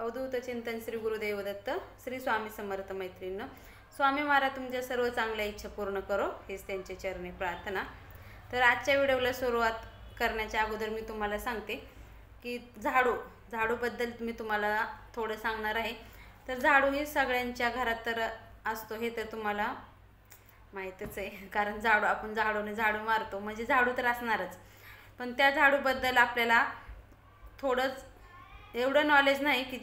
अवधूत चिंतन श्री गुरुदेव दत्त श्री स्वामी समर्थ मैत्रीण स्वामी महाराज तुमच्या सर्व चांगल्या इच्छा पूर्ण करो हेच त्यांचे चरणी प्रार्थना। तर आजच्या व्हिडिओला सुरुवात करण्याच्या अगोदर मी तुम्हाला सांगते की झाडूबद्दल मी तुम्हाला थोडं सांगणार आहे। तर झाडू ही सगळ्यांच्या घरात तर असतो हे तर तुम्हाला माहितीच आहे, कारण आपण झाडूने झाडू मारतो म्हणजे झाडू तर असणारच, पण त्या झाडूबद्दल आपल्याला थोडंच एवढं नॉलेज नाही की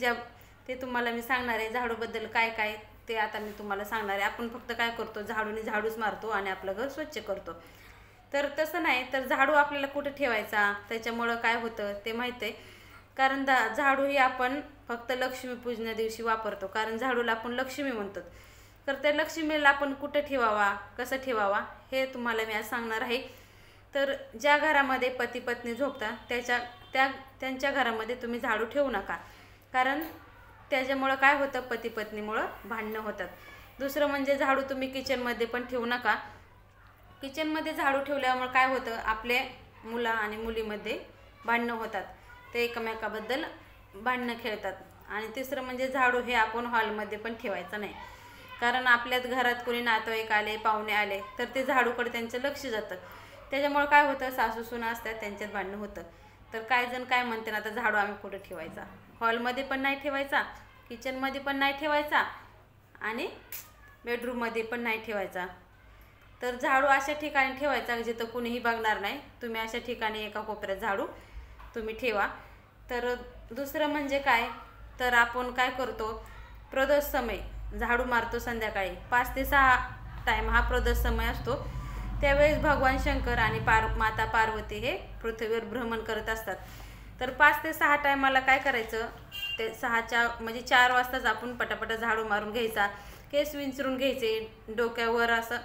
ते तुम्हाला मी सांगणार आहे। झाडूबद्दल काय काय ते आता मी तुम्हाला सांगणार आहे। आपण फक्त काय करतो, झाडूने झाडूच मारतो आणि आपलं घर स्वच्छ करतो, तर तसं नाही। तर झाडू आपल्याला कुठे ठेवायचा, त्याच्यामुळं काय होतं ते माहीत आहे, कारण झाडू ही आपण फक्त लक्ष्मीपूजन दिवशी वापरतो, कारण झाडूला आपण लक्ष्मी म्हणतो। तर त्या लक्ष्मीला आपण कुठे ठेवावा, कसं ठेवावा हे तुम्हाला मी आज सांगणार आहे। तर ज्या घरामध्ये पती पत्नी झोपतात त्यांच्या घरामध्ये तुम्ही झाडू ठेवू नका, कारण त्याच्यामुळं काय होतं, पती पत्नीमुळं भांडणं होतात। दुसरं म्हणजे झाडू तुम्ही किचनमध्ये पण ठेवू नका। किचनमध्ये झाडू ठेवल्यामुळे काय होतं, आपले मुलं आणि मुलीमध्ये भांडणं होतात, ते एकमेकाबद्दल भांडणं खेळतात। आणि तिसरं म्हणजे झाडू हे आपण हॉलमध्ये पण ठेवायचं नाही, कारण आपल्याच घरात कोणी नातेवाईक आले, पाहुणे आले तर ते झाडूकडे त्यांचं लक्ष जातं, त्याच्यामुळे काय होतं, सासू सुना असतात त्यांच्यात भांडणं होतं। तर काय जण काय म्हणते ना, आता झाडू आम्ही कुठे ठेवायचा, हॉलमध्ये पण नाही ठेवायचा, किचनमध्ये पण नाही ठेवायचा आणि बेडरूममध्ये पण नाही ठेवायचा। तर झाडू अशा ठिकाणी ठेवायचा जिथं कुणीही बघणार नाही, तुम्ही अशा ठिकाणी एका कोपऱ्यात झाडू तुम्ही ठेवा। तर दुसरं म्हणजे काय, तर आपण काय करतो, प्रदोष समय झाडू मारतो संध्याकाळी 5 ते 6 टाईम हा प्रदोष समय असतो। त्यावेळेस भगवान शंकर आणि माता पार्वती हे पृथ्वीवर भ्रमण करत असतात। तर 5 ते 6 टायमाला काय करायचं, ते 6च्या म्हणजे 4 वाजताच आपण पटापट झाडू मारून घ्यायचा, केस विंचरून घ्यायचे, डोक्यावर असं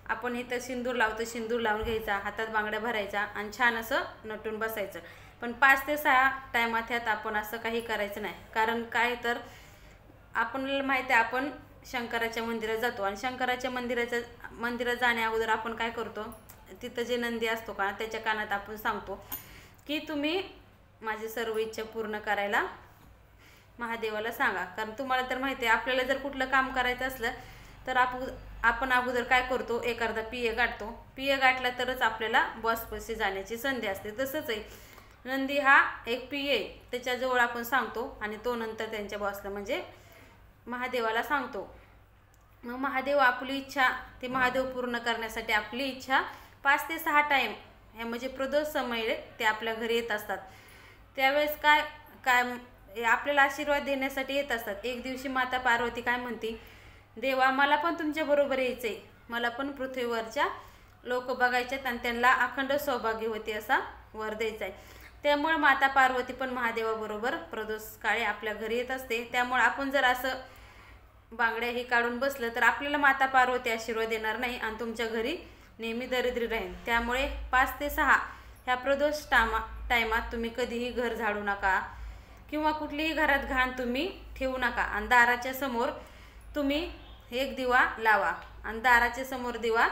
आपण इथं सिंदूर लावतो, सिंदूर लावून घ्यायचा, हातात बांगड्या भरायचा आणि छान असं नटून बसायचं। पण 5 ते 6 टायमात ह्यात आपण असं काही करायचं नाही, कारण काय तर आपल्याला माहिती आहे, आपण शंकराच्या मंदिरात जातो आणि शंकराच्या मंदिरात जाण्या अगोदर आपण काय करतो, तिथं जे नंदी असतो का त्याच्या कानात आपण सांगतो की तुम्ही माझी सर्व इच्छा पूर्ण करायला महादेवाला सांगा। कारण तुम्हाला तर माहिती आहे, आपल्याला जर कुठलं काम करायचं असलं तर आपण अगोदर काय करतो, एखादा पिये गाठतो, पिये गाठला तरच आपल्याला बॉसपाशी जाण्याची संधी असते। तसंच आहे, नंदी हा एक पिये त्याच्याजवळ आपण सांगतो आणि तो नंतर त्यांच्या बॉसला म्हणजे महादेवाला सांगतो। मग महादेव आपली इच्छा ते महादेव पूर्ण करण्यासाठी आपली इच्छा 5 ते 6 टाईम हे म्हणजे प्रदोष समय ते आपल्या घरी येत असतात। त्यावेळेस काय आपल्याला आशीर्वाद देण्यासाठी येत असतात। एक दिवशी माता पार्वती काय म्हणते, देवा मला पण तुमच्या बरोबर यायचंय, मला पण पृथ्वीवरच्या लोक बघायच्यात आणि त्यांना अखंड सौभाग्यवती असा वर द्यायचा आहे। त्यामुळे माता पार्वती पण महादेवाबरोबर प्रदोष काळी आपल्या घरी येत असते। त्यामुळे आपण जर असं बांगड्या हे काढून बसलं तर आपल्याला माता पार्वती आशीर्वाद देणार नाही आणि तुमच्या घरी नेहमी दरिद्री राहील। त्यामुळे 5 ते 6 ह्या प्रदोष टायमात तुम्ही कधीही घर झाडू नका किंवा कुठलीही घरात घाण तुम्ही ठेवू नका आणि दाराच्या समोर तुम्ही एक दिवा लावा आणि दाराच्या समोर दिवा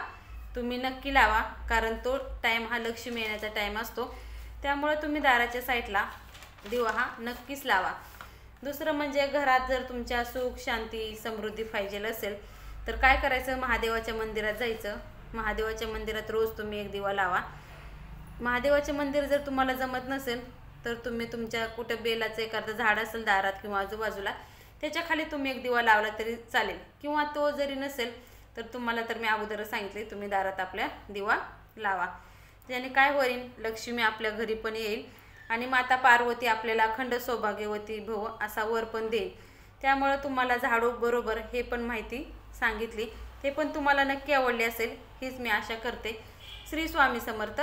तुम्ही नक्की लावा, कारण तो टाईम हा लक्ष्मी येण्याचा टाईम असतो, त्यामुळे तुम्ही दाराच्या साईडला दिवा हा नक्कीच लावा। दुसरं म्हणजे घरात जर तुमच्या सुख शांती समृद्धी पाहिजे असेल तर काय करायचं, महादेवाच्या मंदिरात जायचं, महादेवाच्या मंदिरात रोज तुम्ही एक दिवा लावा। महादेवाचे मंदिर जर तुम्हाला जमत नसेल तर तुम्ही तुमच्या कुठं बेलाचं एखादं झाड असेल दारात किंवा आजूबाजूला त्याच्या खाली तुम्ही एक दिवा लावला तरी चालेल, किंवा तो जरी नसेल तर तुम्हाला तर मी अगोदरच सांगितले तुम्ही दारात आपल्या दिवा लावा। त्याने काय होईल, लक्ष्मी आपल्या घरी पण येईल आणि माता पार्वती आपल्याला अखंड सौभाग्यवती भव असा वर पण देईल। त्यामुळे तुम्हाला झाडू बरोबर हे पण माहिती सांगितली, ते पण तुम्हाला नक्की आवडली असेल हीच मी आशा करते। श्री स्वामी समर्थ।